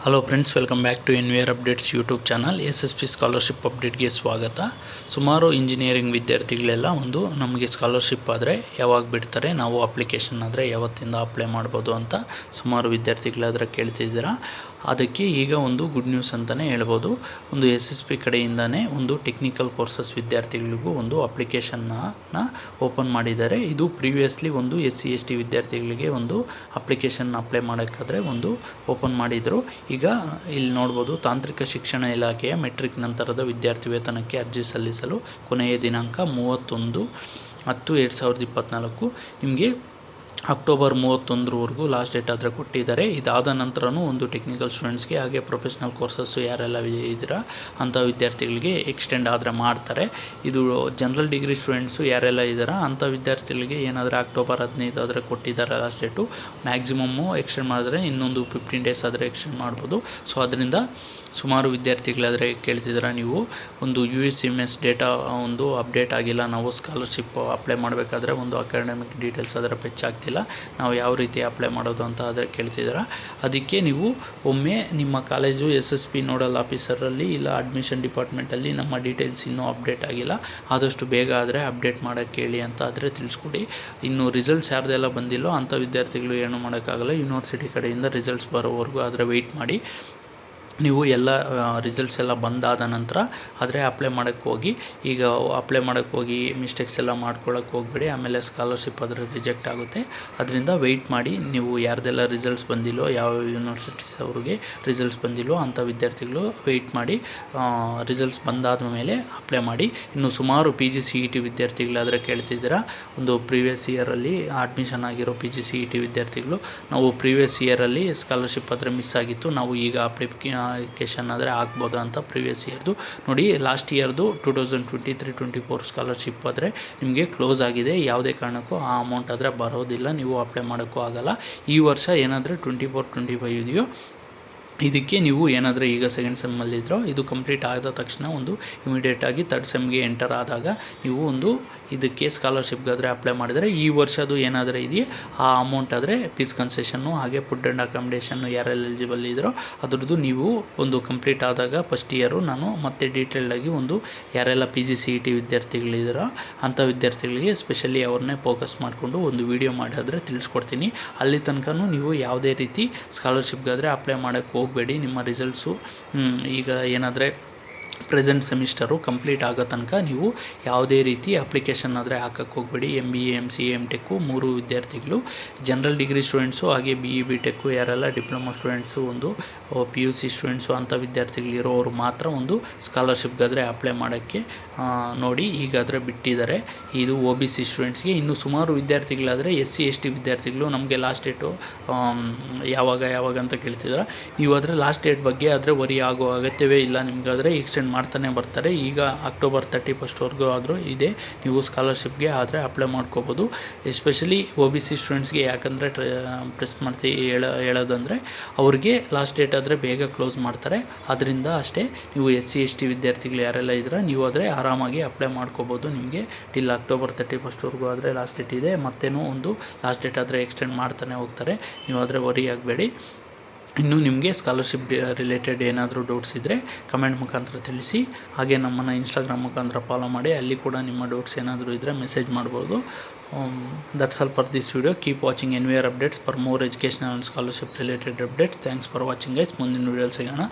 Hello friends, welcome back to NVR updates YouTube channel. SSP scholarship ಅಪ್ಡೇಟ್ಗೆ ಸ್ವಾಗತ. ಸುಮಾರು engineering ವಿದ್ಯಾರ್ಥಿಗಳೆಲ್ಲ ನಮಗೆ ಸ್ಕಾಲರ್ಶಿಪ್ ಆದರೆ ಯಾವಾಗ ಬಿಡ್ತಾರೆ, ನಾವು ಅಪ್ಲಿಕೇಶನ್ ಆದರೆ ಯಾವತ್ತಿಂದ ಅಪ್ಲೈ ಮಾಡ್ಬೋದು ಅಂತ ಸುಮಾರು ವಿದ್ಯಾರ್ಥಿಗಳಾದರೆ ಕೇಳ್ತಿದ್ದೀರಾ. ಅದಕ್ಕೆ ಈಗ ಒಂದು ಗುಡ್ ನ್ಯೂಸ್ ಅಂತಲೇ ಹೇಳ್ಬೋದು. SSP ಕಡೆಯಿಂದನೇ ಟೆಕ್ನಿಕಲ್ ಕೋರ್ಸಸ್ ವಿದ್ಯಾರ್ಥಿಗಳಿಗೂ ಅಪ್ಲಿಕೇಶನ್ನ ಓಪನ್ ಮಾಡಿದ್ದಾರೆ. ಇದು ಪ್ರೀವಿಯಸ್ಲಿ SC/ST ವಿದ್ಯಾರ್ಥಿಗಳಿಗೆ ಅಪ್ಲಿಕೇಶನ್ ಅಪ್ಲೈ ಮಾಡೋಕ್ಕಾದರೆ ಓಪನ್ ಮಾಡಿದರು. ಈಗ ಇಲ್ಲಿ ನೋಡ್ಬೋದು, ತಾಂತ್ರಿಕ ಶಿಕ್ಷಣ ಇಲಾಖೆಯ ಮೆಟ್ರಿಕ್ ನಂತರದ ವಿದ್ಯಾರ್ಥಿ ವೇತನಕ್ಕೆ ಅರ್ಜಿ ಸಲ್ಲಿಸಲು ಕೊನೆಯ ದಿನಾಂಕ 31/10/2024. ನಿಮಗೆ ಅಕ್ಟೋಬರ್ 31ರವರೆಗೂ ಲಾಸ್ಟ್ ಡೇಟ್ ಆದರೆ ಕೊಟ್ಟಿದ್ದಾರೆ. ಇದಾದ ನಂತರನೂ ಟೆಕ್ನಿಕಲ್ ಸ್ಟೂಡೆಂಟ್ಸ್ಗೆ ಹಾಗೆ ಪ್ರೊಫೆಷ್ನಲ್ ಕೋರ್ಸಸ್ಸು ಯಾರೆಲ್ಲ ಇದ್ದೀರಾ ಅಂಥ ವಿದ್ಯಾರ್ಥಿಗಳಿಗೆ ಎಕ್ಸ್ಟೆಂಡ್ ಆದರೆ ಮಾಡ್ತಾರೆ. ಇದು ಜನರಲ್ ಡಿಗ್ರಿ ಸ್ಟೂಡೆಂಟ್ಸು ಯಾರೆಲ್ಲ ಇದ್ದಾರಾ ಅಂಥ ವಿದ್ಯಾರ್ಥಿಗಳಿಗೆ ಏನಾದರೂ ಅಕ್ಟೋಬರ್ 15 ಆದರೆ ಕೊಟ್ಟಿದ್ದಾರೆ ಲಾಸ್ಟ್ ಡೇಟು. ಮ್ಯಾಕ್ಸಿಮಮ್ಮು ಎಕ್ಸ್ಟೆಂಡ್ ಮಾಡಿದ್ರೆ ಇನ್ನೊಂದು 15 ಡೇಸ್ ಆದರೆ ಎಕ್ಸ್ಟೆಂಡ್ ಮಾಡ್ಬೋದು. ಸೊ ಅದರಿಂದ ಸುಮಾರು ವಿದ್ಯಾರ್ಥಿಗಳಾದರೆ ಕೇಳ್ತಿದ್ದೀರಾ, ನೀವು USCMS ಡೇಟಾ ಅಪ್ಡೇಟ್ ಆಗಿಲ್ಲ, ನಾವು ಸ್ಕಾಲರ್ಶಿಪ್ ಅಪ್ಲೈ ಮಾಡಬೇಕಾದ್ರೆ ಅಕಾಡೆಮಿಕ್ ಡೀಟೇಲ್ಸ್ ಅದರ ಫೆಚ್ ಆಗ್ತಿಲ್ಲ, ನಾವು ಯಾವ ರೀತಿ ಅಪ್ಲೈ ಮಾಡೋದು ಅಂತ ಆದರೆ ಕೇಳ್ತಿದ್ದೀರಾ. ಅದಕ್ಕೆ ನೀವು ಒಮ್ಮೆ ನಿಮ್ಮ ಕಾಲೇಜು SSP ನೋಡಲ್ ಆಫೀಸರಲ್ಲಿ ಇಲ್ಲ ಅಡ್ಮಿಷನ್ ಡಿಪಾರ್ಟ್ಮೆಂಟಲ್ಲಿ ನಮ್ಮ ಡೀಟೇಲ್ಸ್ ಇನ್ನೂ ಅಪ್ಡೇಟ್ ಆಗಿಲ್ಲ, ಆದಷ್ಟು ಬೇಗ ಆದರೆ ಅಪ್ಡೇಟ್ ಮಾಡೋಕ್ಕೆ ಹೇಳಿ ಅಂತ ಆದರೆ ತಿಳಿಸ್ಕೊಡಿ. ಇನ್ನು ರಿಸಲ್ಟ್ಸ್ ಯಾರ್ದೆಲ್ಲ ಬಂದಿಲ್ಲೋ ಅಂಥ ವಿದ್ಯಾರ್ಥಿಗಳು ಏನು ಮಾಡೋಕ್ಕಾಗಲ್ಲ. ಯೂನಿವರ್ಸಿಟಿ ಕಡೆಯಿಂದ ರಿಸಲ್ಟ್ಸ್ ಬರೋವರೆಗೂ ಆದರೆ ವೆಯ್ಟ್ ಮಾಡಿ. ನೀವು ಎಲ್ಲ ರಿಸಲ್ಟ್ಸ್ ಎಲ್ಲ ಬಂದಾದ ನಂತರ ಆದರೆ ಅಪ್ಲೈ ಮಾಡೋಕ್ಕೆ ಹೋಗಿ. ಈಗ ಅಪ್ಲೈ ಮಾಡೋಕ್ಕೆ ಹೋಗಿ ಮಿಸ್ಟೇಕ್ಸ್ ಎಲ್ಲ ಮಾಡ್ಕೊಳ್ಳೋಕ್ಕೆ ಹೋಗಬೇಡಿ, ಆಮೇಲೆ ಸ್ಕಾಲರ್ಶಿಪ್ ಆದರೆ ರಿಜೆಕ್ಟ್ ಆಗುತ್ತೆ. ಅದರಿಂದ ವೆಯ್ಟ್ ಮಾಡಿ. ನೀವು ಯಾರ್ದೆಲ್ಲ ರಿಸಲ್ಟ್ಸ್ ಬಂದಿಲ್ಲೋ, ಯಾವ ಯೂನಿವರ್ಸಿಟೀಸ್ ಅವ್ರಿಗೆ ರಿಸಲ್ಟ್ಸ್ ಬಂದಿಲ್ಲೋ ಅಂಥ ವಿದ್ಯಾರ್ಥಿಗಳು ವೆಯ್ಟ್ ಮಾಡಿ. ರಿಸಲ್ಟ್ಸ್ ಬಂದಾದ ಮೇಲೆ ಅಪ್ಲೈ ಮಾಡಿ. ಇನ್ನು ಸುಮಾರು PGCET ವಿದ್ಯಾರ್ಥಿಗಳಾದರೆ ಕೇಳ್ತಿದ್ದೀರಾ, ಪ್ರೀವಿಯಸ್ ಇಯರಲ್ಲಿ ಅಡ್ಮಿಷನ್ ಆಗಿರೋ PGCET ವಿದ್ಯಾರ್ಥಿಗಳು, ನಾವು ಪ್ರೀವಿಯಸ್ ಇಯರಲ್ಲಿ ಸ್ಕಾಲರ್ಶಿಪ್ ಆದರೆ ಮಿಸ್ ಆಗಿತ್ತು, ನಾವು ಈಗ ಅಪ್ಲಿಕೇಶನ್ ಆದರೆ ಆಗ್ಬೋದು ಅಂತ. ಪ್ರೀವಿಯಸ್ ಇಯರ್ದು ನೋಡಿ, ಲಾಸ್ಟ್ ಇಯರ್ದು 2023-24 ಸ್ಕಾಲರ್ಶಿಪ್ ಆದರೆ ನಿಮಗೆ ಕ್ಲೋಸ್ ಆಗಿದೆ. ಯಾವುದೇ ಕಾರಣಕ್ಕೂ ಆ ಅಮೌಂಟ್ ಆದರೆ ಬರೋದಿಲ್ಲ, ನೀವು ಅಪ್ಲೈ ಮಾಡೋಕ್ಕೂ ಆಗಲ್ಲ. ಈ ವರ್ಷ ಏನಾದರೆ 24-25 ಇದೆಯೋ ಇದಕ್ಕೆ ನೀವು ಏನಾದರೂ ಈಗ ಸೆಕೆಂಡ್ ಸೆಮ್ಮಲ್ಲಿದ್ರೋ ಇದು ಕಂಪ್ಲೀಟ್ ಆದ ತಕ್ಷಣ ಇಮಿಡಿಯೇಟಾಗಿ ಥರ್ಡ್ ಸೆಮ್ಗೆ ಎಂಟರ್ ಆದಾಗ ನೀವು ಇದಕ್ಕೆ ಸ್ಕಾಲರ್ಶಿಪ್ಗಾದರೆ ಅಪ್ಲೈ ಮಾಡಿದರೆ ಈ ವರ್ಷದ್ದು ಏನಾದರೂ ಇದೆಯೋ ಆ ಅಮೌಂಟ್ ಆದರೆ ಫೀಸ್ ಕನ್ಸೆಷನ್ನು ಹಾಗೆ ಫುಡ್ ಆ್ಯಂಡ್ ಅಕಾಮಿಡೇಷನ್ನು ಯಾರೆಲ್ಲ ಎಲಿಜಿಬಲ್ ಇದ್ರೋ ಅದ್ರದ್ದು ನೀವು ಕಂಪ್ಲೀಟ್ ಆದಾಗ ಫಸ್ಟ್ ಇಯರು ನಾನು ಮತ್ತೆ ಡೀಟೇಲ್ಡಾಗಿ ಯಾರೆಲ್ಲ PGCET ವಿದ್ಯಾರ್ಥಿಗಳಿದ್ದಾರೋ ಅಂಥ ವಿದ್ಯಾರ್ಥಿಗಳಿಗೆ ಸ್ಪೆಷಲಿ ಅವ್ರನ್ನೇ ಫೋಕಸ್ ಮಾಡಿಕೊಂಡು ವಿಡಿಯೋ ಮಾಡಿದ್ರೆ ತಿಳಿಸ್ಕೊಡ್ತೀನಿ. ಅಲ್ಲಿ ತನಕ ನೀವು ಯಾವುದೇ ರೀತಿ ಸ್ಕಾಲರ್ಶಿಪ್ಗಾದರೆ ಅಪ್ಲೈ ಮಾಡೋಕ್ಕೆ ಹೋಗಬೇಡಿ. ನಿಮ್ಮ ರಿಸಲ್ಟ್ಸು ಈಗ ಏನಾದರೆ ಪ್ರೆಸೆಂಟ್ ಸೆಮಿಸ್ಟರು ಕಂಪ್ಲೀಟ್ ಆಗೋ ತನಕ ನೀವು ಯಾವುದೇ ರೀತಿ ಅಪ್ಲಿಕೇಶನ್ ಆದರೆ ಹಾಕೋಕ್ಕೆ ಹೋಗಬೇಡಿ. MBA MCA MTech 3 ವಿದ್ಯಾರ್ಥಿಗಳು, ಜನರಲ್ ಡಿಗ್ರಿ ಸ್ಟೂಡೆಂಟ್ಸು ಹಾಗೆ BE BTech ಯಾರೆಲ್ಲ ಡಿಪ್ಲೊಮಾ ಸ್ಟೂಡೆಂಟ್ಸು PUC ಸ್ಟೂಡೆಂಟ್ಸು ಅಂಥ ವಿದ್ಯಾರ್ಥಿಗಳಿರೋರು ಮಾತ್ರ ಸ್ಕಾಲರ್ಶಿಪ್ಗಾದರೆ ಅಪ್ಲೈ ಮಾಡೋಕ್ಕೆ ನೋಡಿ. ಈಗಾದರೆ ಬಿಟ್ಟಿದ್ದಾರೆ. ಇದು OBC ಸ್ಟೂಡೆಂಟ್ಸ್ಗೆ. ಇನ್ನು ಸುಮಾರು ವಿದ್ಯಾರ್ಥಿಗಳಾದರೆ SC/ST ವಿದ್ಯಾರ್ಥಿಗಳು ನಮಗೆ ಲಾಸ್ಟ್ ಡೇಟು ಯಾವಾಗ ಅಂತ ಕೇಳ್ತಿದ್ದಾರೆ. ನೀವು ಆದರೆ ಲಾಸ್ಟ್ ಡೇಟ್ ಬಗ್ಗೆ ಆದರೆ ವರಿ ಆಗೋ ಅಗತ್ಯವೇ ಇಲ್ಲ. ನಿಮಗಾದರೆ ಎಕ್ಸ್ಟೆಂಡ್ ಮಾಡ್ತಾನೆ ಬರ್ತಾರೆ. ಈಗ ಅಕ್ಟೋಬರ್ 31ವರೆಗೂ ಆದರೂ ಇದೆ, ನೀವು ಸ್ಕಾಲರ್ಶಿಪ್ಗೆ ಆದರೆ ಅಪ್ಲೈ ಮಾಡ್ಕೋಬೋದು. ಎಸ್ಪೆಷಲಿ OBC ಸ್ಟೂಡೆಂಟ್ಸ್ಗೆ ಯಾಕಂದರೆ ಪ್ರೆಸ್ ಮಾಡ್ತಿ ಹೇಳೋದಂದರೆ ಅವ್ರಿಗೆ ಲಾಸ್ಟ್ ಡೇಟ್ ಆದರೆ ಬೇಗ ಕ್ಲೋಸ್ ಮಾಡ್ತಾರೆ. ಅದರಿಂದ ಅಷ್ಟೇ. ನೀವು SC/ST ವಿದ್ಯಾರ್ಥಿಗಳು ಯಾರೆಲ್ಲ ಇದ್ದೀರಾ ನೀವು ಆದರೆ ಆರಾಮಾಗಿ ಅಪ್ಲೈ ಮಾಡ್ಕೋಬೋದು. ನಿಮಗೆ ಟಿಲ್ ಅಕ್ಟೋಬರ್ 31ವರೆಗೂ ಆದರೆ ಲಾಸ್ಟ್ ಡೇಟ್ ಇದೆ. ಮತ್ತೇನೋ ಲಾಸ್ಟ್ ಡೇಟ್ ಆದರೆ ಎಕ್ಸ್ಟೆಂಡ್ ಮಾಡ್ತಾನೆ ಹೋಗ್ತಾರೆ. ನೀವು ಆದರೆ ವರಿ ಆಗಬೇಡಿ. ಇನ್ನು ನಿಮಗೆ ಸ್ಕಾಲರ್ಶಿಪ್ ರಿಲೇಟೆಡ್ ಏನಾದರೂ ಡೌಟ್ಸ್ ಇದ್ದರೆ ಕಮೆಂಟ್ ಮುಖಾಂತರ ತಿಳಿಸಿ. ಹಾಗೆ ನಮ್ಮನ್ನು ಇನ್ಸ್ಟಾಗ್ರಾಮ್ ಮುಖಾಂತರ ಫಾಲೋ ಮಾಡಿ, ಅಲ್ಲಿ ಕೂಡ ನಿಮ್ಮ ಡೌಟ್ಸ್ ಏನಾದರೂ ಇದ್ದರೆ ಮೆಸೇಜ್ ಮಾಡ್ಬೋದು. That's all for this video. Keep watching NVR updates for more educational and scholarship related updates. Thanks for watching guys. ಮುಂದಿನ ವೀಡಿಯೋಲಿ ಸಿಗೋಣ.